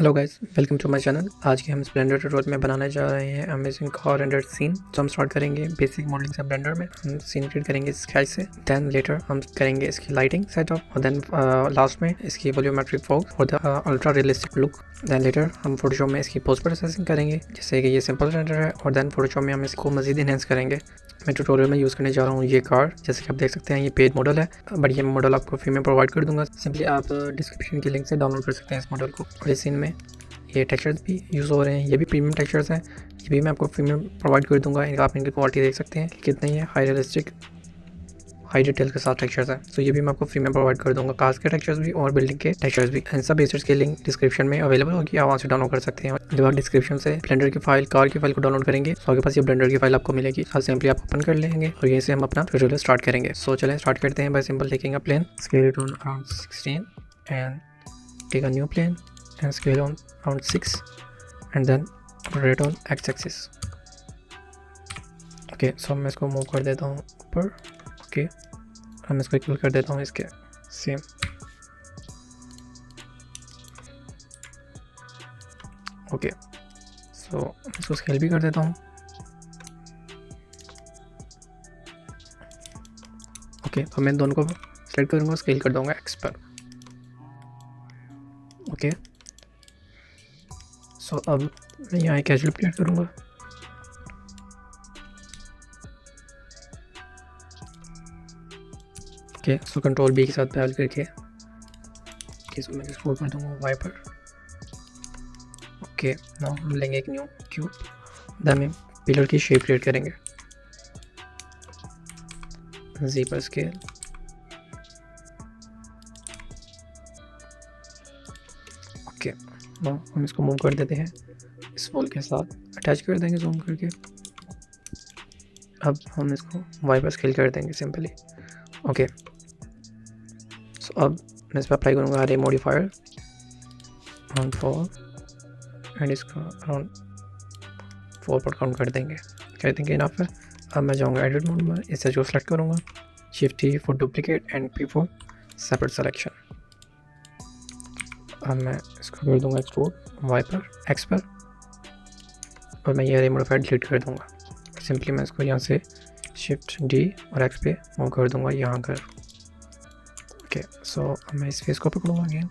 Hello guys, welcome to my channel. आज के हम स्प्लेंडर ट्यूटोरियल में बनाने जा रहे हैं अमेजिंग कार रेंडर सीन। तो हम स्टार्ट करेंगे बेसिक मॉडलिंग से। ब्लेंडर में हम सीन क्रिएट करेंगे स्केच से, देन लेटर हम करेंगे इसकी लाइटिंग सेटअप, और देन लास्ट में इसकी वॉल्यूमेट्रिक फॉग और the ultra realistic look. Then later हम फोटोशॉप में इसकी पोस्ट प्रोसेसिंग करेंगे, जैसे कि ये सिंपल रेंडर है, और देन फोटोशॉप में हम इसको मजीद इनहेंस करेंगे। मैं ट्यूटोरियल में यूज़ करने जा रहा हूँ ये कार। जैसे कि आप देख सकते हैं ये पेड मॉडल है, बट ये मॉडल आपको फ्री में प्रोवाइड कर दूंगा। सिंपली आप डिस्क्रिप्शन की लिंक से डाउनलोड कर सकते हैं इस मॉडल को। और इस सीन में ये टेक्सचर्स भी यूज़ हो रहे हैं, ये भी प्रीमियम टेक्सचर्स हैं, ये भी मैं आपको फ्री में प्रोवाइड कर दूंगा। आप इनकी क्वालिटी देख सकते हैं कि कितनी है, हाई रियलिस्टिक हाई डिटेल के साथ टेक्सचर्स हैं। तो ये भी मैं आपको फ्री में प्रोवाइड कर दूंगा, कार्स के टेक्सचर्स भी और बिल्डिंग के टेक्सचर्स भी। इन सब बेसिक्स की लिंक डिस्क्रिप्शन में अवेलेबल होगी, आप वहाँ से डाउनलोड कर सकते हैं। जब आप डिस्क्रिप्शन से ब्लेंडर की फाइल, कार की फाइल को डाउनलोड करेंगे तो आपके पास ये ब्लेंडर की फाइल आपको मिलेगी। सिंपली आप ओपन कर लेंगे और यहीं से हम अपना ट्यूटोरियल स्टार्ट करेंगे। सो चलें स्टार्ट करते हैं by simple taking a plane, scale it on around 16 and take a new plane and scale on around 6 and then put it on x-axis. Okay, so मैं इसको मूव कर देता हूँ ऊपर। ओके, मैं इसको इक्वल कर देता हूँ इसके सेम। ओके, सो इसको स्केल भी कर देता हूँ। ओके, तो मैं दोनों को सेलेक्ट करूँगा, स्केल कर दूँगा x पर। ओके, सो अब मैं यहाँ एक एज क्रिएट करूँगा। ओके, सो कंट्रोल बी के साथ पैल करके सो मैं एक्सपोर्ट कर दूँगा वाई पर। ओके, नाउ हम लेंगे एक न्यू क्यूब, देन हम पिलर की शेप क्रिएट करेंगे। जी पर स्केल, ओके, नाउ हम इसको मूव कर देते हैं इस वॉल के साथ, अटैच कर देंगे जूम करके। अब हम इसको वाई पर स्केल कर देंगे सिंपली। ओके, सो अब मैं इस पर अप्लाई करूँगा अरे मॉडिफायर अराउंड 4 एंड इसका अराउंड 4 पर काउंट कर देंगे। इनफ है। अब मैं जाऊँगा एडिट मोड में, इसे जो सेलेक्ट करूँगा, shift E for duplicate and P for separate selection. अब मैं इसको कर दूँगा एक्सट्रूड वाई पर एक्स पर, और मैं ये अरे मॉडिफायर डिलीट कर दूँगा। सिंपली मैं इसको यहाँ से शिफ्ट डी और एक्स पे मूव कर दूँगा यहाँ कर। ओके, सो अब मैं इस फेस को पकड़ूँगा अगेन,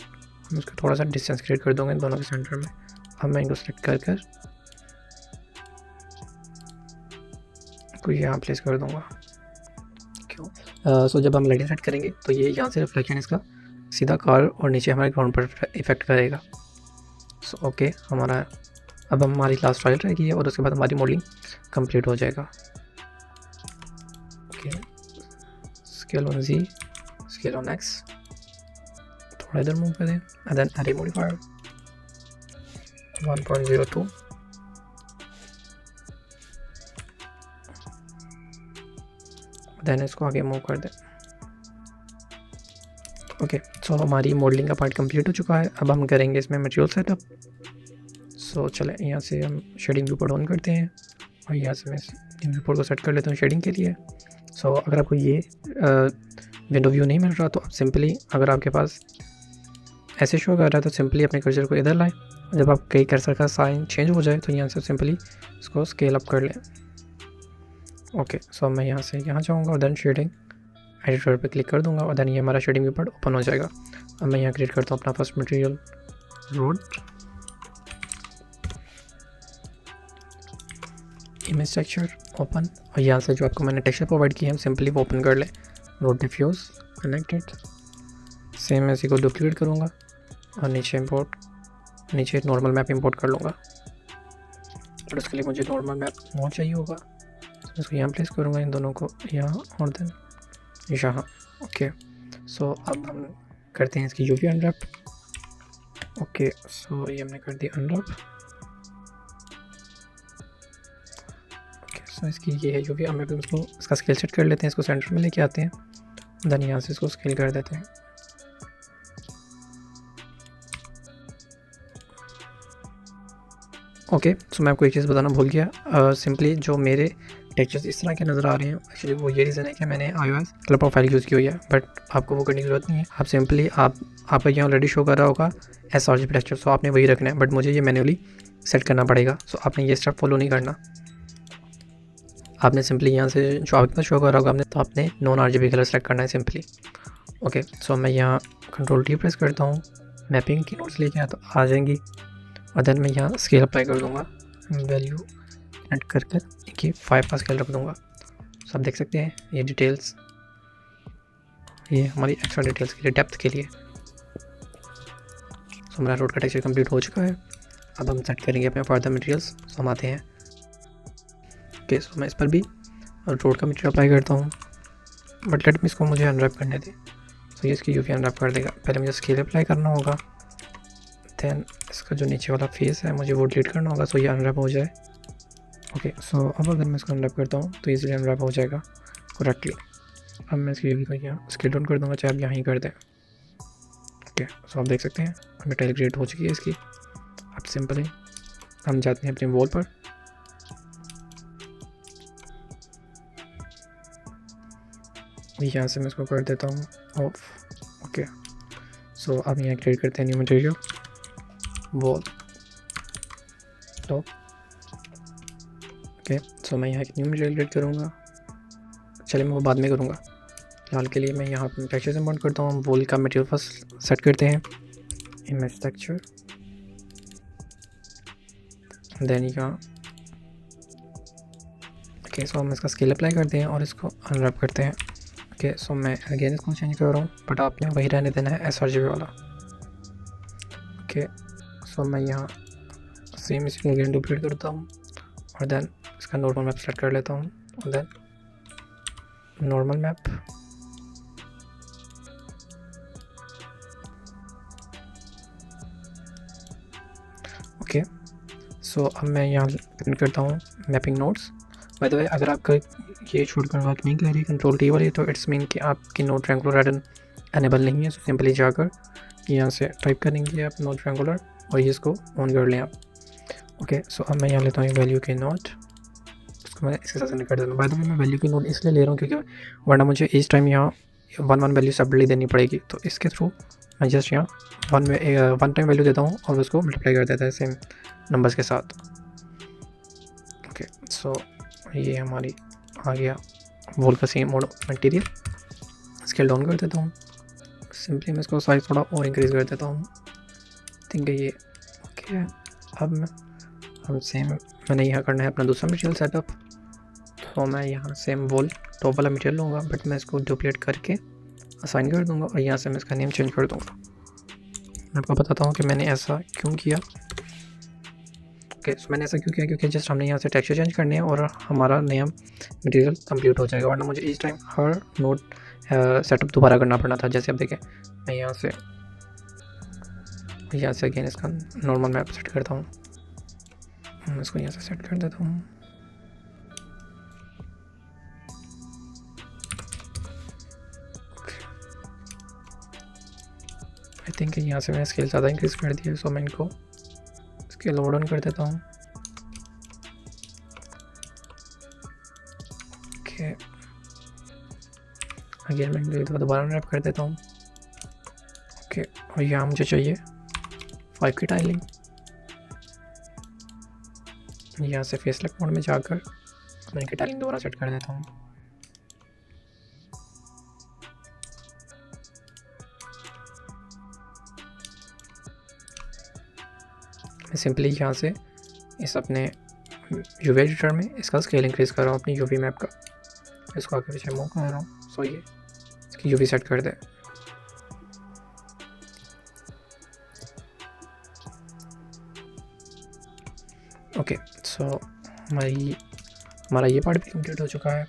हम इसको थोड़ा सा डिस्टेंस क्रिएट कर दूँगा इन दोनों के सेंटर में। अब मैं इनको सेलेक्ट कर को यहाँ प्लेस कर दूँगा। क्यों? सो जब हम लाइटिंग सेट करेंगे तो ये यहाँ से रिफ्लेक्शन इसका सीधा कार और नीचे हमारे ग्राउंड पर इफेक्ट करेगा। सो ओके, अब हमारी लास्ट ट्रायल रहेगी और उसके बाद हमारी मॉडलिंग कंप्लीट हो जाएगा। Okay, scale on G, scale on X, थोड़ा इधर मूव कर दें, and then array modifier 1.02, then इसको आगे मूव कर दें। ओके, सो हमारी मॉडलिंग का पार्ट कंप्लीट हो चुका है। अब हम करेंगे इसमें मटेरियल सेटअप। सो चलें यहाँ से हम शेडिंग व्यू ऑन करते हैं और यहाँ से मैं इन व्यू को सेट कर लेता हूँ शेडिंग के लिए। सो अगर आपको ये विंडो व्यू नहीं मिल रहा तो आप सिंपली, अगर आपके पास ऐसे शो कर रहा है तो सिंपली अपने कर्सर को इधर लाएं। जब आप कई कर्सर का साइन चेंज हो जाए तो यहाँ से सिंपली इसको स्केल अप कर लें। ओके, सो मैं यहाँ से यहाँ जाऊँगा और देन शेडिंग एडिटर पे क्लिक कर दूँगा और देन ये हमारा शेडिंग व्यू ओपन हो जाएगा। अब मैं यहाँ क्रिएट करता हूँ अपना first material road, image texture open, और यहाँ से जो आपको मैंने टेक्सचर प्रोवाइड किया है सिंपली वो ओपन कर लें। रोड डिफ्यूज कनेक्टेड, सेम इसी को डुप्लीकेट करूँगा और नीचे नॉर्मल मैप इंपोर्ट कर लूँगा। और उसके लिए मुझे नॉर्मल मैप मोड चाहिए होगा, तो इसको यहाँ प्लेस करूँगा, इन दोनों को यहाँ और देन यहाँ। ओके, सो अब हम करते हैं इसकी यूवी अनरैप। ओके, सो ये हमने कर दिया अनरैप। ओके, सो इसकी ये है यूवी अनरैप। इसको इसका स्केल सेट कर लेते हैं, इसको सेंटर में लेके आते हैं, देन यहाँ से इसको स्केल कर देते हैं। ओके, सो मैं आपको एक चीज़ बताना भूल गया। सिंपली जो मेरे टेक्सचर्स इस तरह के नज़र आ रहे हैं। एक्चुअली वो ये रीज़न है कि मैंने iOS कलर प्रोफाइल यूज़ की हुई है, बट आपको वो करने की ज़रूरत नहीं है। आप सिंपली आपका यहाँ ऑलरेडी शो कर रहा होगा sRGB टेक्सचर, सो आपने वही रखना है, बट मुझे ये मैन्युअली सेट करना पड़ेगा। सो आपने ये स्टेप फॉलो नहीं करना। आपने सिंपली यहाँ से जो आपके पास शो कर रहा होगा आपने, तो आपने नॉन RGB कलर सेलेक्ट करना है सिंपली। ओके, सो मैं यहाँ Ctrl+T प्रेस करता हूँ, मैपिंग की नोट्स लेके आ जाएंगी, और देन मैं यहाँ स्केल अप्लाई कर दूँगा, वैल्यू एड कर कि 5 का स्केल रख दूँगा। सो आप देख सकते हैं ये डिटेल्स, ये हमारी एक्स्ट्रा डिटेल्स के लिए, डेप्थ के लिए। सो हमारा रोड का टेक्सचर कंप्लीट हो चुका है। अब हम सेट करेंगे अपने फर्दर मटेरियल्स। सो हम आते हैं, ओके, सो मैं इस पर भी रोड का मटेरियल अप्लाई करता हूँ, बट लेट मी इसको मुझे अनरैप करने दें। सो ये इसकी यूवी अनरैप कर देगा। पहले मुझे स्केल अप्लाई करना होगा, देन इसका जो नीचे वाला फेस है मुझे वो डिलीट करना होगा, सो ये अनरैप हो जाए। ओके, सो अब अगर मैं इसको अनरैप करता हूँ तो इजीली अनरैप हो जाएगा करेक्टली। अब मैं इसकी यूवी को यहाँ स्केल डाउन कर दूँगा, चाहे आप यहाँ ही कर दें। ओके, सो आप देख सकते हैं हमें टाइल क्रिएट हो चुकी है इसकी। अब सिंपली हम जाते हैं अपने वॉल पर, यहाँ से मैं इसको कर देता हूँ ऑफ। ओके, सो अब यहाँ क्रिएट करते हैं new material, wall top. Okay, so मैं यहाँ एक न्यू मटेरियल क्रिएट करूँगा, चलिए मैं वो बाद में करूँगा। फिलहाल के लिए मैं यहाँ अपने टेक्सचर से बॉन्ड करता हूँ। वॉल का मटेरियल फर्स्ट सेट करते हैं, इमेज टेक्सचर, देन यहाँ ओके, सो हम इसका स्केल अप्लाई करते हैं और इसको अनरैप करते हैं। ओके, सो मैं अगेन इसको चेंज कर रहा हूँ, बट आपने वही रहने देना है sRGB वाला। ओके, सो मैं यहाँ सेम इसको अगेन डुप्लीकेट करता हूँ, और देन इसका नॉर्मल मैप सेलेक्ट कर लेता हूँ, और देन नॉर्मल मैप। ओके, सो अब मैं यहाँ प्रिंट करता हूँ mapping notes. By the way, अगर आपका ये छोड़कर वर्क नहीं कर रही Ctrl+T वाली, तो इट्स मीन कि आपकी नोट ट्रायंगुलर एडन एनेबल नहीं है। सो सिंपली जाकर यहाँ से टाइप करेंगे आप नोट ट्रायंगुलर, और ये इसको ऑन कर लें आप। ओके, सो अब मैं यहाँ लेता हूँ वैल्यू के नोट, उसको मैं इसके साथ कनेक्ट कर देता हूँ। बाय द वे, मैं वैल्यू की नोट इसलिए ले रहा हूँ क्योंकि वरना मुझे इस टाइम यहाँ 1 वैल्यू सेपरेटली देनी पड़ेगी, तो इसके थ्रू मैं जस्ट यहाँ 1 टाइम वैल्यू देता हूँ और उसको मल्टीप्लाई कर देता है सेम नंबर्स के साथ। ओके, सो ये हमारी आ गया वॉल का सेम मटेरियल। स्केल डाउन कर देता हूँ, सिंपली मैं इसको साइज थोड़ा और इंक्रीज़ कर देता हूँ, थिंक ये ओके है। अब हम सेम मैंने यहाँ करना है अपना दूसरा मटेरियल सेटअप, तो मैं यहाँ सेम वॉल टॉप वाला मटेरियल लूँगा, बट मैं इसको डुप्लीकेट करके असाइन कर दूँगा, और यहाँ से मैं इसका नेम चेंज कर दूँगा। मैं आपको बताता हूँ कि मैंने ऐसा क्यों किया। ओके, सो मैंने ऐसा क्यों किया, क्योंकि जस्ट हमने यहाँ से टेक्सचर चेंज करने हैं और हमारा नया मटेरियल कंप्लीट हो जाएगा, वरना मुझे इस टाइम हर नोट सेटअप दोबारा करना पड़ना था। जैसे आप देखें, मैं यहाँ से अगेन इसका नॉर्मल मैप सेट करता हूँ, मैं इसको यहाँ से सेट कर देता हूँ। आई थिंक यहाँ से मैंने स्केल ज़्यादा इंक्रीज़ कर दिया, सो मैं इनको स्केल ओवर डाउन कर देता हूँ। ओके, अगेन मैं इनको दोबारा रैप कर देता हूँ। ओके, और यहाँ मुझे चाहिए 5 की टाइलिंग। यहाँ से फेस लक मोड में जाकर मैं इनकी टाइलिंग दोबारा सेट कर देता हूँ। मैं सिंपली यहाँ से इस अपने यूवी एडिटर में इसका स्केल इंक्रीज़ कर रहा हूँ अपनी यूवी मैप का, इसको आगे पीछे मूव कर रहा हूँ, सो ये इसकी यूवी सेट कर दे। ओके, सो हमारा ये पार्ट भी कंप्लीट हो चुका है।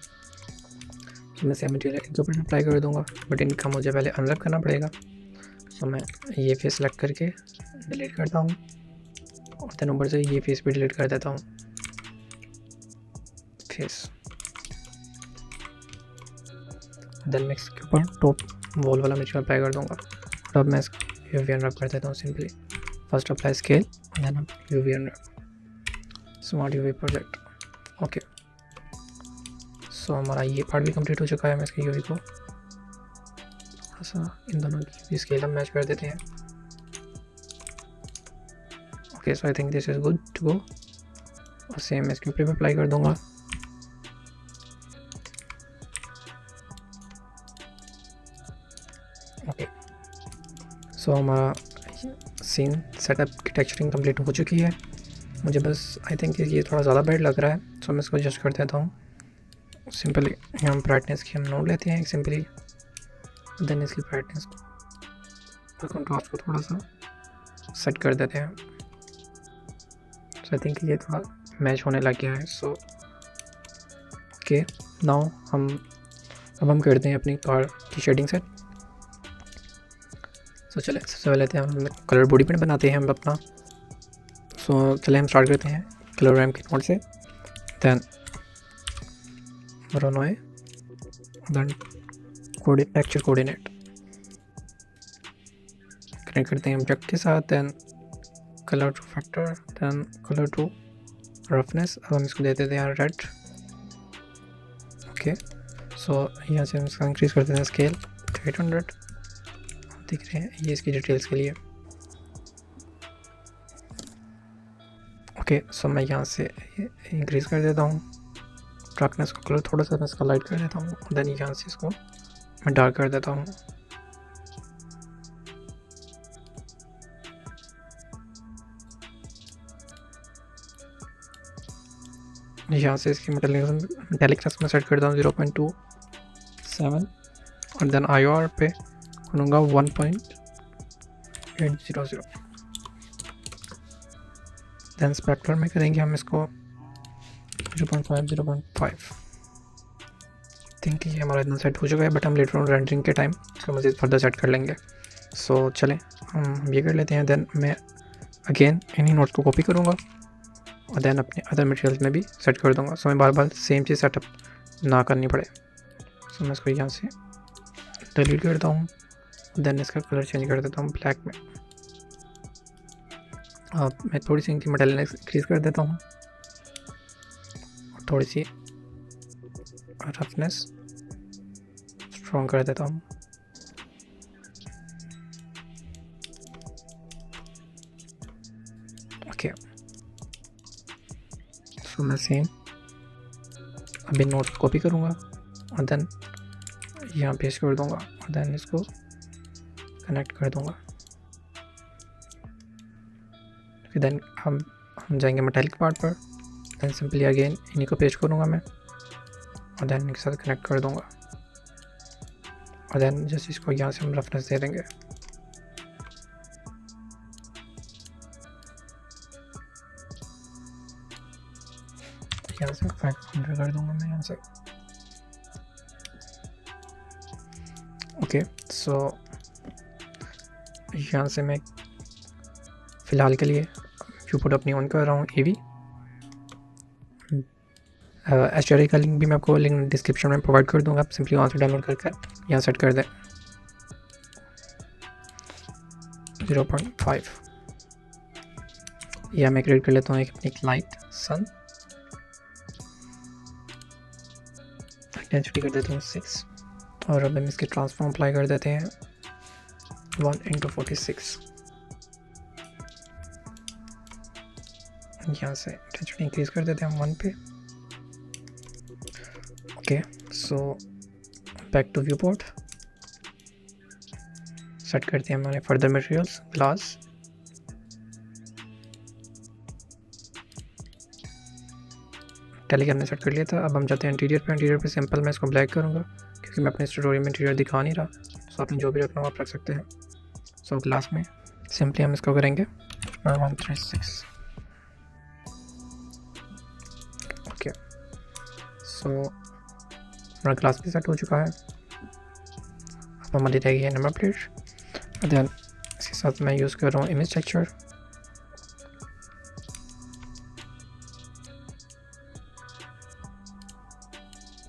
तो मैं सेम मटेरियल इनके ऊपर अप्लाई कर दूँगा, बट इनका मुझे पहले अनरैप करना पड़ेगा। सो मैं ये फेस सेलेक्ट करके डिलीट करता हूँ, और देन ऊपर से ये फेस भी डिलीट कर देता हूँ, फेस। देन मैं इसके ऊपर टॉप वॉल वाला मटेरियल अप्लाई कर दूँगा। अब मैं इसको यूवी अनरैप कर देता हूँ simply. First apply scale, then UV unwrap, smart UV project. Okay, so हमारा ये पार्ट भी कंप्लीट हो चुका है। मैं इसके यूवी को थोड़ा सा इन दोनों की स्केल हम मैच कर देते हैं। Okay, so I think this is good to go. और सेम मैं इसके ऊपर भी अप्लाई कर दूंगा। ओके, सो हमारा सीन सेटअप की टेक्सचरिंग कंप्लीट हो चुकी है। मुझे बस आई थिंक ये थोड़ा ज़्यादा बैड लग रहा है, सो मैं इसको एडजस्ट कर देता हूँ। सिंपली हम ब्राइटनेस की हम नोट लेते हैं सिंपली, देन इसकी ब्राइटनेस को कंट्रास्ट को थोड़ा सा सेट कर देते हैं। सो आई थिंक ये थोड़ा मैच होने लग गया है। सो ओके, नाउ अब हम करते हैं अपनी कार की शेडिंग सेट। सो चले सबसे पहले लेते हैं हम कलर बॉडी पेंट बनाते हैं हम अपना। सो चले हम स्टार्ट करते हैं कलर रैम के नोड से, then Voronoi, then texture coordinate connect करते हैं ऑब्जेक्ट के साथ, then colour to factor, then colour to roughness. अब हम इसको दे देते हैं रेड। ओके, सो यहाँ से हम इसका इंक्रीज़ कर देते हैं स्केल 800, दिख रहे हैं ये इसकी डिटेल्स के लिए। ओके, सो मैं यहाँ से इंक्रीज़ कर देता हूँ डार्कनेस को, कलर थोड़ा सा मैं इसका लाइट कर देता हूँ, देन यहाँ से इसको मैं डार्क कर देता हूँ। यहाँ से इसकी मेटेलिकनेस में सेट करता हूँ 0.27 और देन IOR पे करूँगा 1.800। देन स्पेक्ट्रम में करेंगे हम इसको 0.5 थिंक ये हमारा इतना सेट हो चुका है, बट हम लेटर ऑन रेंडरिंग के टाइम इसको मज़ीद फर्दर सेट कर लेंगे। सो चलें हम ये कर लेते हैं। देन मैं अगेन इन्हीं नोट्स को कॉपी करूँगा और देन अपने अदर मटेरियल्स में भी सेट कर दूँगा, सो मैं बार बार सेम चीज़ सेटअप ना करनी पड़े। सो मैं इसको यहाँ से डिलीट करता हूँ, देन इसका कलर चेंज कर देता हूँ ब्लैक में। अब मैं थोड़ी सी इनकी मेटेलिकनेस इंक्रीज़ कर देता हूँ और थोड़ी सी रफनेस स्ट्रॉन्ग कर देता हूँ। ओके, सो मैं सेम अभी नोट कॉपी करूँगा और देन यहाँ पेस्ट कर दूँगा और देन इसको कनेक्ट कर दूँगा। फिर देन हम जाएंगे मेटालिक पार्ट पर, देन सिंपली अगेन इन्हीं को पेस्ट करूँगा मैं और देन इनके साथ कनेक्ट कर दूँगा और देन जैसे इसको यहाँ से हम रफनेस दे देंगे। यहाँ से 500 कर दूँगा मैं यहाँ से। ओके, सो यहाँ से मैं फ़िलहाल के लिए व्यूपोर्ट अपनी ऑन कर रहा हूँ। AV HDRI का लिंक भी मैं आपको लिंक डिस्क्रिप्शन में प्रोवाइड कर दूँगा, आप सिंपली वहाँ से डाउनलोड करके यहाँ सेट कर दें 0.5। या मैं क्रिएट कर लेता हूँ एक अपनी लाइट सन, इंटेंसिटी कर देता हूँ 6 और अब हम इसके ट्रांसफॉर्म अप्लाई कर देते हैं 1:46। यहाँ से इंटेंसिटी इंक्रीज़ कर देते हैं हम 1 पे। Okay, so back to viewport, set करते हैं हमारे फर्दर मटेरियल्स। ग्लास, टेली हमने सेट कर लिया था। अब हम जाते हैं इंटीरियर पे। इंटीरियर पे सिंपल मैं इसको ब्लैक करूँगा क्योंकि मैं अपने स्टोरी में इंटीरियर दिखा नहीं रहा, सो आपने जो भी रखना हो आप रख सकते हैं। सो ग्लास में सिंपली हम इसको करेंगे 136। ओके, सो हमारा ग्लास भी सेट हो चुका है। अब हमारी रह गई है नंबर प्लेट, देन इसके साथ मैं यूज़ कर रहा हूँ इमेज टेक्सचर।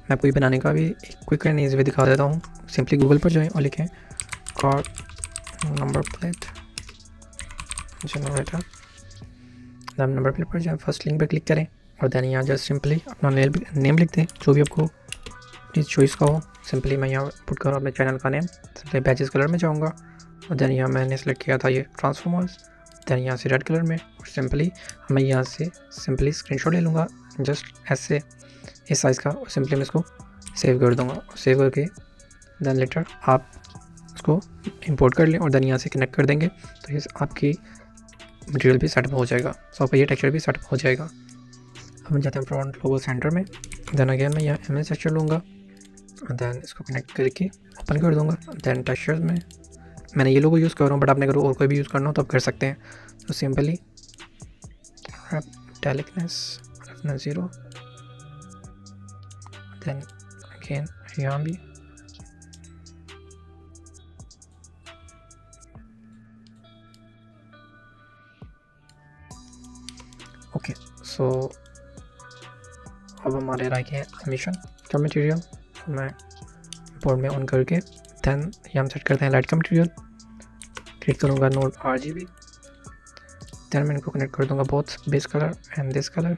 मैं आपको ये बनाने का भी क्विक एंड ईजी वे दिखा देता हूँ। सिंपली गूगल पर जाएं और लिखें car number plate generator, then number plate पर जाएं, फर्स्ट लिंक पर क्लिक करें और देन यहाँ जस्ट सिंपली अपना नेम लिख दें जो भी आपको अपनी चॉइस का हो। सिंपली मैं यहाँ पुट करूँ अपने चैनल का नेम, सिंपली बैजेस कलर में जाऊँगा और देन यहाँ मैंने सेलेक्ट किया था ये ट्रांसफॉर्मर्स, देन यहाँ से रेड कलर में, और सिंपली मैं यहाँ से सिंपली स्क्रीनशॉट ले लूँगा जस्ट ऐसे इस साइज़ का, और सिंपली मैं इसको सेव कर दूँगा। सेव करके देन लेटर आप उसको इंपोर्ट कर लें और देन यहाँ से कनेक्ट कर देंगे तो ये आपकी मटेरियल भी सेटअप हो जाएगा। सो आपका ये टेक्सचर भी सेटअप हो जाएगा। अब हम जाते हैं फ्रंट लोगो सेंटर में, देन अगेन मैं यहाँ इमेज टेक्सचर लूँगा, देन इसको कनेक्ट करके ओपन कर दूँगा। देन टेक्सचर्स में मैंने ये लोगो यूज़ कर रहा हूँ, बट आपने अगर और कोई भी यूज़ करना हो तो आप कर सकते हैं। तो सिंपली डायलिकनेस 0, देन अगेन यहाँ भी ओके। सो अब हमारे रह गए एमिशन का मटेरियल, मैं बोर्ड में ऑन करके देन ये हम सेट करते हैं लाइट का मटेरियल, क्लिक करूँगा नोड RGB, देन मैं इनको कनेक्ट कर दूँगा both base colour and this colour,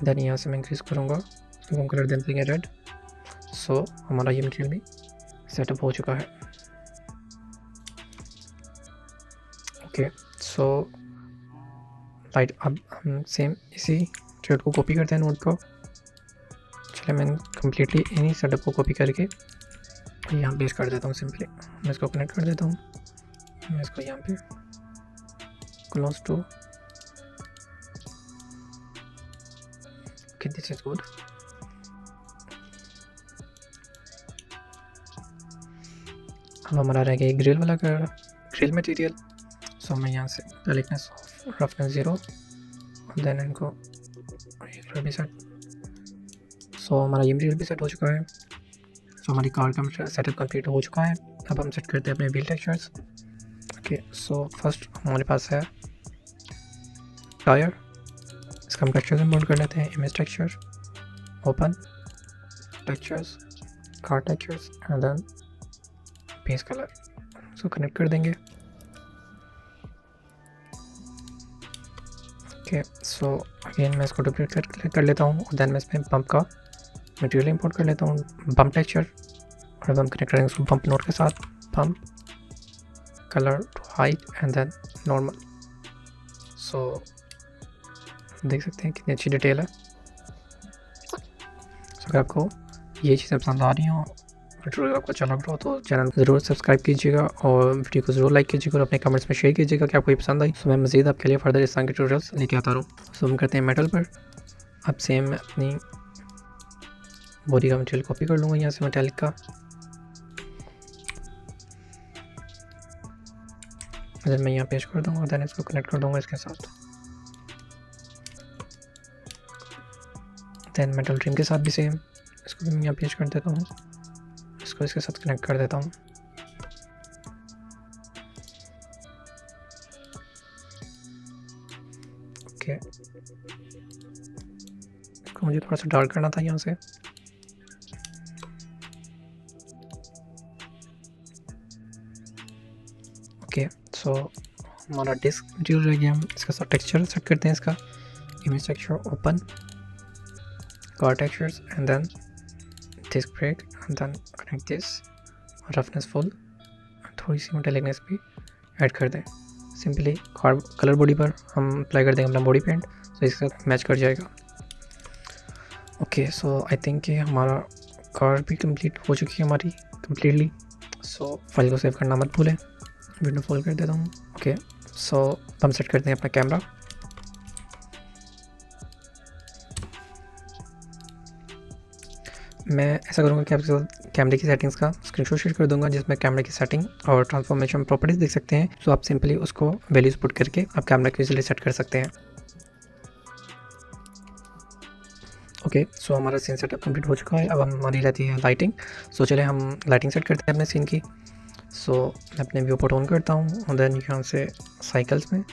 then यहाँ से मैं इंक्रीज करूँगा इसको कलर देन देंगे रेड। सो हमारा ये मटेरियल भी सेटअप हो चुका है। ओके सो राइट, अब हम सेम इसी ट्रेड को कॉपी करते हैं नोड को। चलिए मैं कम्प्लीटली इन्हीं सेटअप को कॉपी करके यहाँ पेस्ट कर देता हूँ। सिंपली मैं इसको कनेक्ट कर देता हूँ, मैं इसको यहाँ पे close to, okay this is good. अब हमारा रह गया ग्रिल वाला ग्रिल मटेरियल। सो मैं यहाँ से डायरेक्टनेस रफनेस 0 देन इनको भी सेट। सो हमारा ये मटेरियल भी सेट हो चुका है। सो हमारी कार का सेटअप कंप्लीट हो चुका है। अब हम सेट करते हैं अपने wheel textures. Okay so first हमारे पास है टायर, इसका हम टेक्सचर्स इंपोर्ट कर लेते हैं। Image texture, open textures, car textures and then base colour, इसको कनेक्ट कर देंगे। ओके सो अगेन मैं इसको डुप्लीकेट कर लेता हूँ और देन मैं इसमें पंप का मटेरियल इंपोर्ट कर लेता हूँ, बम्प टेक्सचर, और अब हम कनेक्ट करेंगे उसको बम्प नोड के साथ। Bump colour to height and then normal. So देख सकते हैं कितनी अच्छी डिटेल है। सो अगर आपको ये चीज़ें पसंद आ रही हों, वीडियो आपको अच्छा लग रहा हो तो चैनल ज़रूर सब्सक्राइब कीजिएगा और वीडियो को ज़रूर लाइक कीजिएगा और अपने कमेंट्स में शेयर कीजिएगा कि आपको ये पसंद आई। सो मैं मज़ीद आपके लिए फर्दर इस तरह के ट्यूटोरियल्स लेके आता रहूँ। सो हम करते हैं मेटल पर। अब सेम मैं अपनी बॉडी का मटेरियल कॉपी कर लूँगा यहाँ से मेटेलिक का, देन मैं यहाँ पेस्ट कर दूँगा, देन इसको कनेक्ट कर दूँगा इसके साथ। देन मेटल ट्रिम के साथ भी सेम, इसको भी मैं यहाँ पेस्ट कर देता हूँ, इसको इसके साथ कनेक्ट कर देता हूँ। ओके इसको मुझे थोड़ा सा डार्क करना था यहाँ से। ओके सो हमारा डिस्क मटेरियल रह गया, हम इसका साथ टेक्सचर सेट करते हैं। इसका image texture, open car textures and then disc brake and then connect this, roughness full, थोड़ी सी मेटेलिकनेस भी ऐड कर दें। सिंपली कार कलर बॉडी पर हम अप्लाई कर देंगे अपना बॉडी पेंट, तो इसके साथ मैच कर जाएगा। ओके सो आई थिंक कि हमारा कार भी कंप्लीट हो चुकी है हमारी कम्प्लीटली। सो फाइल को सेव करना मत भूलें, विंडो फॉल कर देता हूँ। ओके सो हम सेट करते हैं अपना कैमरा। मैं ऐसा करूँगा कि आपके साथ कैमरे की सेटिंग्स का स्क्रीनशॉट शेयर कर दूंगा जिसमें कैमरे की सेटिंग और ट्रांसफॉर्मेशन प्रॉपर्टीज देख सकते हैं। सो आप सिंपली उसको वैल्यूज पुट करके आप कैमरा को इजीली सेट कर सकते हैं। ओके सो हमारा सीन सेटअप कंप्लीट हो चुका है। अब हमारी रहती है लाइटिंग। सो चले हम लाइटिंग सेट करते हैं अपने सीन की। सो मैं अपने व्यू पोर्ट ऑन करता हूँ और देन यहाँ से साइकिल्स में,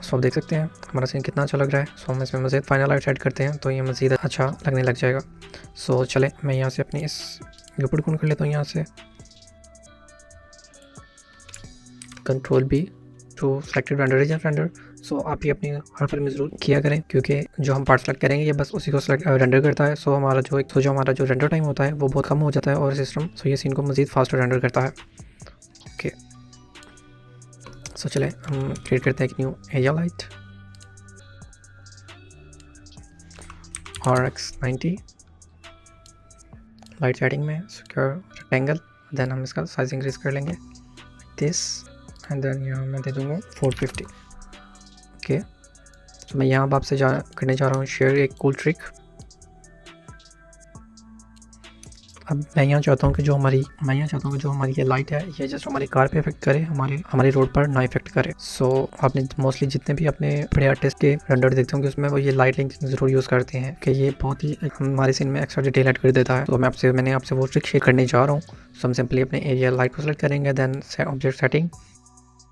सो आप देख सकते हैं हमारा सीन कितना अच्छा लग रहा है। सो हम इसमें मज़ीद फाइनल लाइट ऐड करते हैं तो ये मज़ीद अच्छा लगने लग जाएगा। सो चले मैं यहाँ से अपनी इस व्यू पोर्ट ऑन कर लेता हूँ, यहाँ से Ctrl B to selected render region render. So आप ये अपनी हर फिल्म में ज़रूर किया करें, क्योंकि जो हम पार्ट सेलेक्ट करेंगे ये बस उसी को सेलेक्ट रेंडर करता है। सो हमारा जो रेंडर टाइम होता है वो बहुत कम हो जाता है और सिस्टम ये सीन को मज़ीद फास्ट रेंडर करता है। ओके, सो चले हम क्रिएट करते हैं एक new area light RX90 light setting में सिक्योर रेक्टेंगल। देन हम इसका साइज इंक्रीज कर लेंगे दिस एंड देन यहाँ मैं दे दूँगा 450। ओके, तो मैं यहाँ आपसे करने जा रहा हूँ शेयर एक कूल ट्रिक। अब मैं यहाँ चाहता हूँ कि जो हमारी ये लाइट है ये जस्ट हमारी कार पे इफेक्ट करे, हमारे रोड पर ना इफेक्ट करे। सो आपने मोस्टली जितने भी अपने बड़े आर्टिस्ट के रेंडर देखते होंगे उसमें वो ये लाइट लिंक ज़रूर यूज़ करते हैं कि ये बहुत ही हमारे सीन में एक्स्ट्रा डिटेल ऐड कर देता है। तो मैंने आपसे वो ट्रिक शेयर करने जा रहा हूँ। सो हम सिंपली अपने एरिया लाइट को सेलेक्ट करेंगे, then object setting,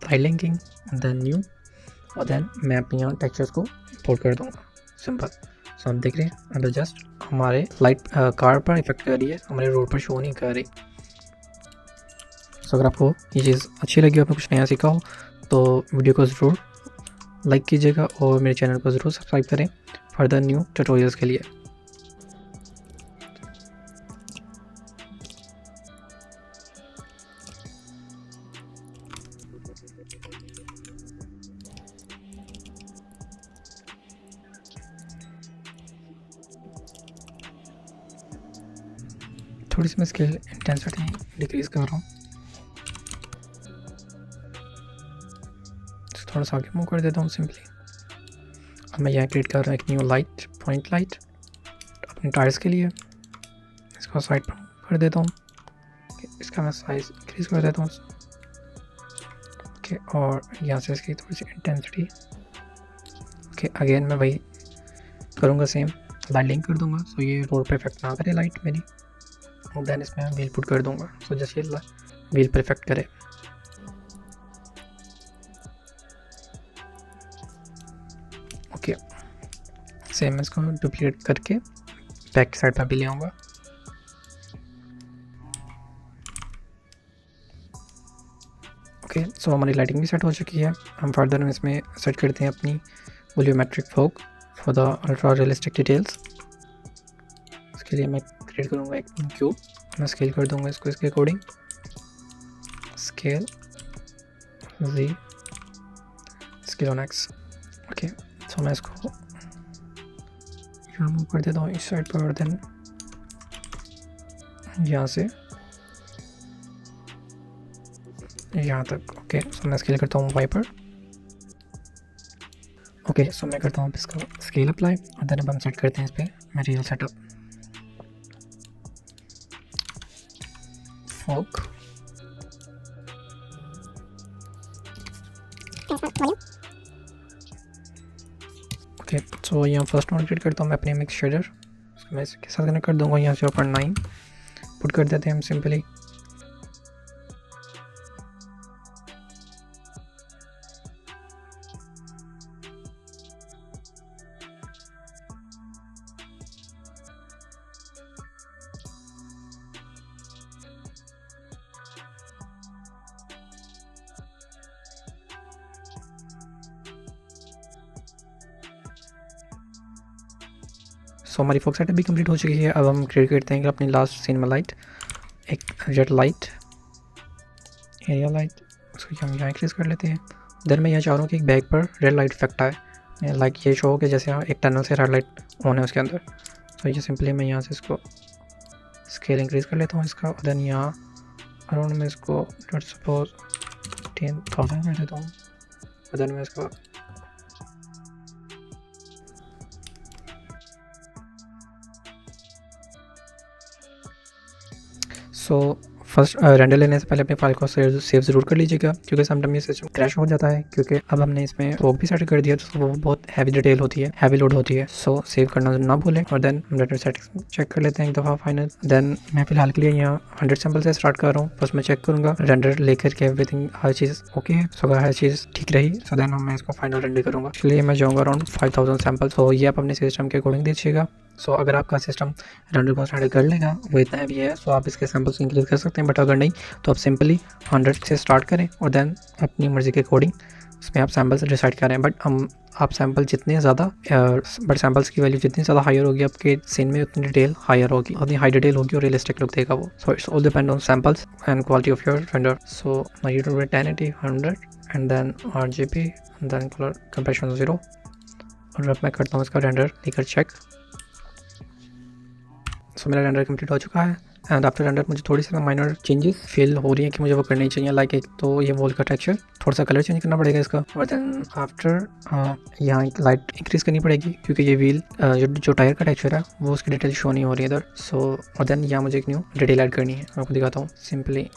light linking, then new, और देन मैं अपने यहाँ टेक्सचर्स को इंपोर्ट कर दूँगा। सिंपल। सो हम देख रहे हैं अब जस्ट हमारे लाइट कार पर इफेक्ट कर रही है, हमारे रोड पर शो नहीं कर रही। सो अगर आपको ये चीज़ अच्छी लगी, आपने कुछ नया सीखा हो तो वीडियो को ज़रूर लाइक कीजिएगा और मेरे चैनल को ज़रूर सब्सक्राइब करें फर्दर न्यू ट्यूटोरियल्स के लिए। थोड़ी सी मैं स्केल इंटेंसिटी डिक्रीज़ कर रहा हूँ, थोड़ा सा आगे मूव कर देता हूँ सिंपली। अब मैं यहाँ क्रिएट कर रहा हूँ एक न्यू लाइट, पॉइंट लाइट अपने टायर्स के लिए। इसको साइड पर कर देता हूँ, इसका मैं साइज इंक्रीज़ कर देता हूँ। ओके, और यहाँ से इसकी थोड़ी सी इंटेंसिटी। ओके, अगेन मैं वही करूँगा, सेम लाइट लिंक कर दूँगा सो ये रोड पर इफेक्ट ना करे लाइट मेरी। और देन इसमें व्हील पुट कर दूँगा सो जैसे ये व्हील पर इफेक्ट करे। ओके, सेम इसको डुप्लीकेट करके बैक साइड पर भी ले आऊँगा। ओके, सो हमारी लाइटिंग भी सेट हो चुकी है। हम फर्दर इसमें सेट करते हैं अपनी volumetric fog for the ultra realistic details. इसके लिए मैं क्रिएट करूँगा एक क्यूब, मैं स्केल कर दूँगा इसको इसके according, scale Z, scale on X। Okay, so मैं इसको मूव कर देता हूँ इस साइड पर, और देन यहाँ से यहाँ तक। ओके, सो मैं स्केल करता हूँ वाइपर। ओके, सो मैं करता हूँ इसका स्केल अप्लाई, और देन अब हम सेट करते हैं इस पर मटेरियल सेटअप, फोक। ओके, सो यहाँ फर्स्ट नोड क्रिएट करता हूँ मैं अपने मिक्स शेडर, मैं इसके साथ कनेक्ट कर दूँगा। यहाँ 0.9 पुट कर देते हैं हम सिंपली। सो हमारी फोक सेटअप भी कंप्लीट हो चुकी है। अब हम क्रिएट करते हैं कि अपनी लास्ट सीन में लाइट, एक रेड लाइट, एरिया लाइट, उसको हम यहाँ इंक्रीज कर लेते हैं। देन मैं यहाँ चाह रहा हूँ कि एक बैग पर रेड लाइट इफेक्ट आए, लाइक ये शो हो कि जैसे एक टनल से रेड लाइट ऑन है उसके अंदर। तो ये सिंपली मैं यहाँ से इसको स्केल इंक्रीज कर लेता हूँ इसका, और देन यहाँ अराउंड मैं इसको सपोज 10,000 कर देता हूँ, और देन मैं इसका सो फर्स्ट रेंडर लेने से पहले अपनी फाइल को सेव ज़रूर कर लीजिएगा, क्योंकि समटाइम ये सिस्टम क्रैश हो जाता है, क्योंकि अब हमने इसमें फोक भी सेट कर दिया तो वो बहुत हैवी डिटेल होती है, हैवी लोड होती है। सो सेव करना ना भूलें, और देन हम रेंडर सेटिंग्स चेक कर लेते हैं एक दफ़ा फाइनल। देन मैं फिलहाल के लिए यहाँ 100 सैम्पल से स्टार्ट कर रहा हूँ। फर्स्ट मैं चेक करूँगा रेंडर लेकर के एवरीथिंग हर चीज़ ओके है। सो अगर हर चीज़ ठीक रही सो देन मैं इसको फाइनल रेंडर करूँगा। इसलिए मैं जाऊँगा अराउंड 5000 सैम्पल। तो ये आप अपने सिस्टम के अकॉर्डिंग दीजिएगा। सो अगर आपका सिस्टम रेंडर को स्टार्ट कर लेगा वो इतना हैवी है सो आप इसके सैम्पल्स इंक्रीज कर सकते हैं, बट अगर नहीं तो आप सिंपली 100 से स्टार्ट करें और देन अपनी मर्ज़ी के अकॉर्डिंग उसमें आप सैम्पल्स डिसाइड करें, बट आप सैम्पल जितने ज़्यादा बट सैम्पल्स की वैल्यू जितनी ज़्यादा हायर होगी आपके सीन में उतनी डिटेल हायर होगी, उतनी हाई डिटेल होगी और रियलिस्टिक लुक देगा वो. So it's all depend on samples and quality of your render. So my YouTube 1080 100 and then RGB and then colour compression 0. और अब मैं करता हूँ इसका रेंडर लेकर चेक. सो मेरा रेंडर कंप्लीट हो चुका है एंड आफ्टर रेंडर मुझे थोड़ी सी माइनर चेंजेस फील हो रही है कि मुझे वो करनी चाहिए. लाइक एक तो ये वॉल का टेक्सचर, थोड़ा सा कलर चेंज करना पड़ेगा इसका. और देन आफ्टर यहाँ एक लाइट इंक्रीज़ करनी पड़ेगी क्योंकि ये व्हील जो टायर का टेक्सचर है वो उसकी डिटेल शो नहीं हो रही है इधर. सो और देन यहाँ मुझे एक न्यू डिटेल ऐड करनी है. मैं आपको दिखाता हूँ. सिंपली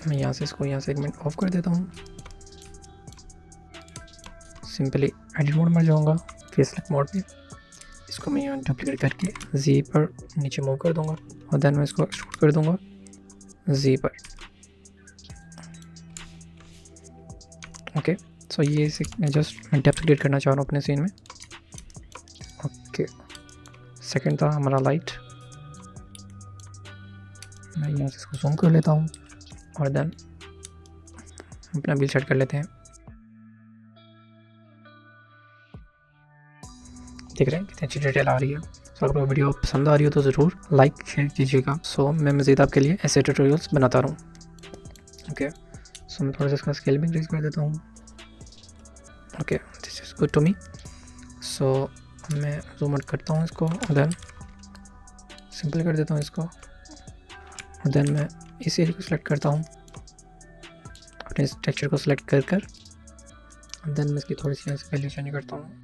मैं यहाँ से इसको यहाँ सेगमेंट ऑफ कर देता हूँ. सिंपली एडिट मोड में जाऊँगा, फेस सेलेक्ट मोड में. इसको मैं यहाँ डुप्लीकेट करके जी पर नीचे मूव कर दूँगा और देन मैं इसको एक्सट्रूड कर दूँगा जी पर. ओके, सो ये मैं जस्ट डेप्थ क्रिएट करना चाह रहा हूँ अपने सीन में. ओके, सेकंड था हमारा लाइट. मैं यहाँ से इसको जूम कर लेता हूँ और देन अपना बिल सेट कर लेते हैं. देख रहे हैं कितनी अच्छी डिटेल आ रही है. सो अगर वीडियो पसंद आ रही हो तो ज़रूर लाइक शेयर कीजिएगा. सो मैं मज़ीद आपके लिए ऐसे ट्यूटोरियल्स बनाता रहूँ. ओके, सो मैं थोड़ा सा इसका स्केल भी इंक्रीज़ कर देता हूँ. Okay, this is good to me. So मैं जूम आउट करता हूँ इसको और देन सिंपल कर देता हूँ इसको. और देन मैं इस एरिया को सिलेक्ट करता हूँ, अपने इस टेक्सचर को सिलेक्ट कर देन मैं इसकी थोड़ी सी वैल्यू चेंज करता हूँ.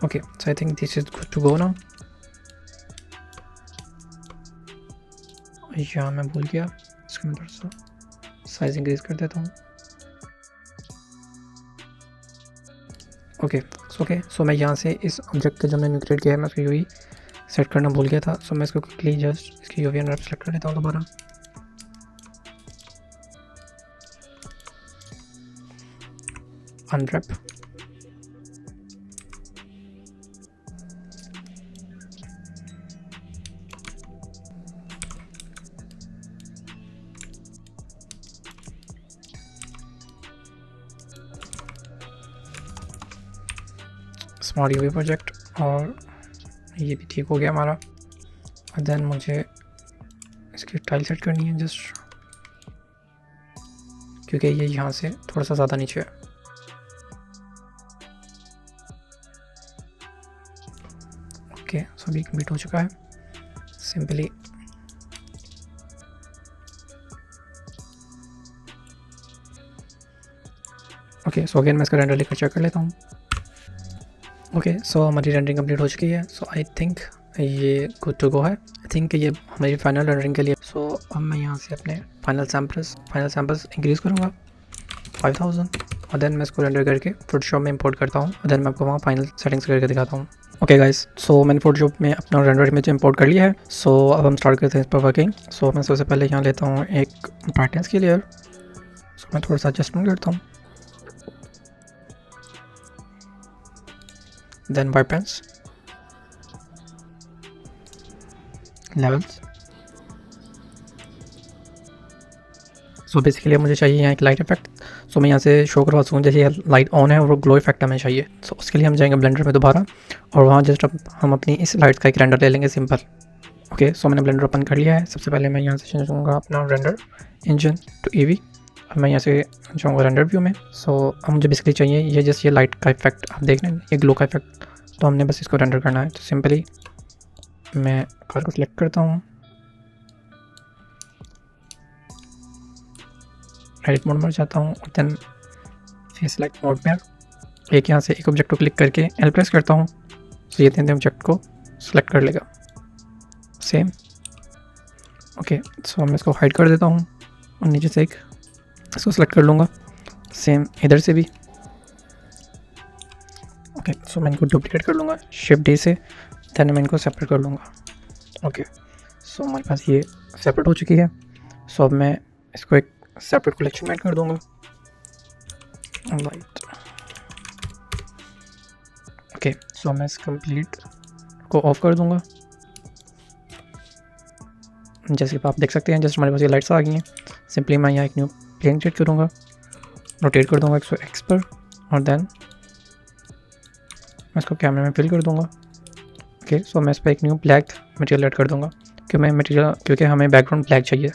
Okay, so I think this is good to go now. यहाँ मैं भूल गया, इसको मैं थोड़ा सा साइज इंक्रीज कर देता हूँ. ओके, सो मैं यहाँ से इस ऑब्जेक्ट का जो मैंने क्रिएट किया है मैं उसको यूवी सेट करना भूल गया था. सो मैं इसको क्विकली जस्ट इसकी यूवी अनरैप सेलेक्ट कर लेता हूँ दोबारा. अनरैप. स्मॉल यूवी प्रोजेक्ट और ये भी ठीक हो गया हमारा. और देन मुझे इसकी टाइल सेट करनी है जस्ट क्योंकि ये यहाँ से थोड़ा सा ज़्यादा नीचे है. ओके, सो अभी कंप्लीट हो चुका है. सिंपली ओके, सो अगेन मैं इसका रेंडर लेकर चेक कर लेता हूँ. ओके, सो हमारी रेंडरिंग कंप्लीट हो चुकी है. सो आई थिंक ये गुड टू गो है. आई थिंक ये हमारी फाइनल रेंडरिंग के लिए. सो अब मैं यहाँ से अपने फाइनल सैम्पल्स इंक्रीज़ करूँगा 5000 और देन मैं इसको रेंडर करके फोटोशॉप में इंपोर्ट करता हूँ और देन मैं आपको वहाँ फाइनल सेटिंग्स करके दिखाता हूँ. ओके गाइस, सो मैंने फोटोशॉप में अपना रेंडर इमेज इंपोर्ट कर लिया है. सो अब हम स्टार्ट करते हैं इस पर वर्किंग. सो मैं सबसे पहले यहाँ लेता हूँ एक ब्राइटनेस की लेयर. सो मैं थोड़ा सा एडजस्टमेंट करता हूँ. Then vibrance, levels. So basically मुझे चाहिए यहाँ एक लाइट इफेक्ट. सो मैं यहाँ से शो करवा सकूँ जैसे लाइट ऑन है और वो ग्लो इफेक्ट हमें चाहिए. सो उसके लिए हम जाएंगे ब्लेंडर में दोबारा और वहाँ जस्ट हम अपनी इस लाइट का एक रेंडर ले लेंगे सिंपल. ओके, सो मैंने ब्लेंडर ओपन कर लिया है. सबसे पहले मैं यहाँ से चेंज करूँगा अपना रेंडर इंजन टू ईवी. अब मैं यहाँ से जाऊँगा रेंडर व्यू में. सो अब मुझे बेसिकली चाहिए ये जस्ट ये लाइट का इफेक्ट आप देख रहे हैं, ये ग्लो का इफेक्ट. तो हमने बस इसको रेंडर करना है. तो सिंपली मैं कलर को सिलेक्ट करता हूँ, एडिट मोड में जाता हूँ और देन फेस सेलेक्ट मोड में एक यहाँ से एक ऑब्जेक्ट को क्लिक करके एल प्रेस करता हूँ. तो ये तीन ऑब्जेक्ट को सिलेक्ट कर लेगा सेम. ओके, सो मैं इसको हाइड कर देता हूँ और नीचे से एक इसको सिलेक्ट कर लूँगा सेम इधर से भी. ओके, सो मैं इनको डुप्लीकेट कर लूँगा शिफ्ट डी से. देन मैं इनको सेपरेट कर लूँगा. ओके, सो हमारे पास ये सेपरेट हो चुकी है. सो अब मैं इसको एक सेपरेट कलेक्शन में ऐड कर दूँगा लाइट. ओके, सो मैं इस कंप्लीट को ऑफ कर दूँगा जैसे कि आप देख सकते हैं जस्ट हमारे पास ये लाइट्स आ गई हैं। सिंपली मैं यहाँ एक न्यू प्लेन क्रिएट करूँगा, रोटेट कर दूँगा 100x पर और देन मैं इसको कैमरे में फिल कर दूँगा। ओके, सो मैं इस पर एक न्यू ब्लैक मटेरियल ऐड कर दूँगा क्योंकि हमें बैकग्राउंड ब्लैक चाहिए।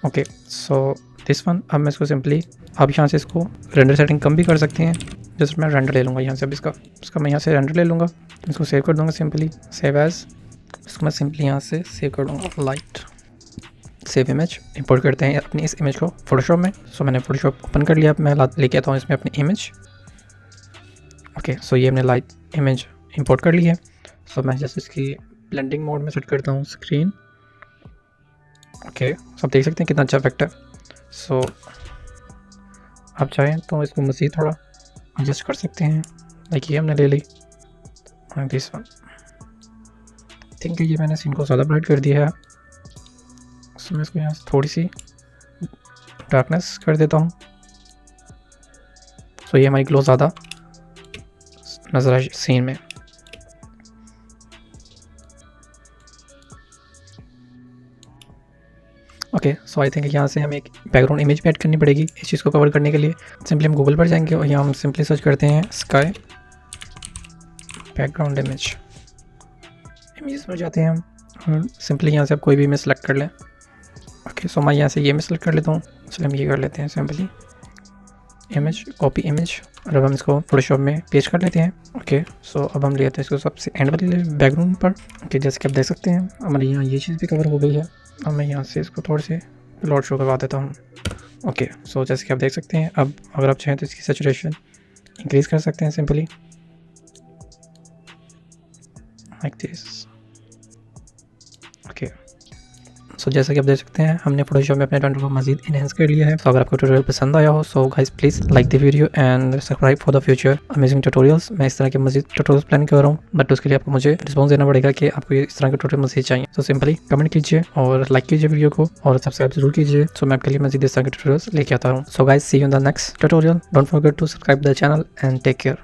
Okay, so this one. अब मैं इसको सिंपली आप यहाँ से इसको रेंडर सेटिंग कम भी कर सकते हैं। जस्ट मैं रेंडर ले लूँगा यहाँ से, अब इसका मैं यहाँ से रेंडर ले लूँगा, इसको सेव कर दूँगा सिंपली सेव एज़। इसको मैं सिंपली यहाँ से सेव कर दूँगा लाइट सेव इमेज। इंपोर्ट करते हैं अपनी इस इमेज को फोटोशॉप में। सो मैंने फोटोशॉप ओपन कर लिया। मैं लेके आता हूँ इसमें अपनी इमेज। ओके, सो ये हमने लाइट इमेज इंपोर्ट कर ली है। सो मैं जस्ट इसकी ब्लेंडिंग मोड में सेट करता हूँ स्क्रीन। ओके, सो आप देख सकते हैं कितना अच्छा इफेक्ट है। सो आप चाहें तो इसको मज़ीद थोड़ा एडजस्ट कर सकते हैं। लाइक ये हमने ले ली दिस वन। थिंक ये मैंने सीन को ज़्यादा ब्राइट कर दिया है। सो मैं इसको यहाँ से थोड़ी सी डार्कनेस कर देता हूँ। सो ये हमारी ग्लो ज़्यादा नज़र आए सीन में। ओके, सो आई थिंक यहाँ से हमें एक बैकग्राउंड इमेज भी ऐड करनी पड़ेगी इस चीज़ को कवर करने के लिए। सिंपली हम गूगल पर जाएंगे और यहाँ हम सिंपली सर्च करते हैं स्काई बैकग्राउंड इमेज में जाते हैं हम। सिंपली यहाँ से आप कोई भी इमेज सेलेक्ट कर लें। ओके, सो मैं यहाँ से ये इमेज सेलेक्ट कर लेता हूँ। चलिए हम ये कर लेते हैं सिंपली इमेज कॉपी इमेज और अब हम इसको फोटोशॉप में पेस्ट कर लेते हैं। ओके, सो अब हम ले आते हैं इसको सबसे एंड वाले बैकग्राउंड पर। ओके, जैसे कि आप देख सकते हैं हमारे यहाँ ये चीज़ भी कवर हो गई है। अब मैं यहाँ से इसको थोड़े से लॉट शो करवा देता हूँ। ओके, सो जैसे कि आप देख सकते हैं अब अगर आप चाहें तो इसकी सैचुरेशन इंक्रीज़ कर सकते हैं सिंपली लाइक दिस। ओके, सो जैसा कि आप देख सकते हैं हमने फोटोशॉप में अपने रेंडर को मज़ीद इनहेंस कर लिया है। तो अगर आपको ट्यूटोरियल पसंद आया हो so guys please like the video and subscribe for the future amazing tutorials. मैं इस तरह के मज़ीद ट्यूटोरियल्स प्लान कर रहा हूँ, बट उसके लिए आपको मुझे रिस्पॉन्स देना पड़ेगा कि आपको इस तरह के ट्यूटोरियल मज़ीद चाहिए। तो सिंपली कमेंट कीजिए और लाइक कीजिए वीडियो को और सब्सक्राइब जरूर कीजिए। सो मैं आपके लिए मज़ीद इस तरह के ट्यूटोरियल्स लेके आता हूँ। So guys see you in the next tutorial. Don't forget to subscribe the channel and take care.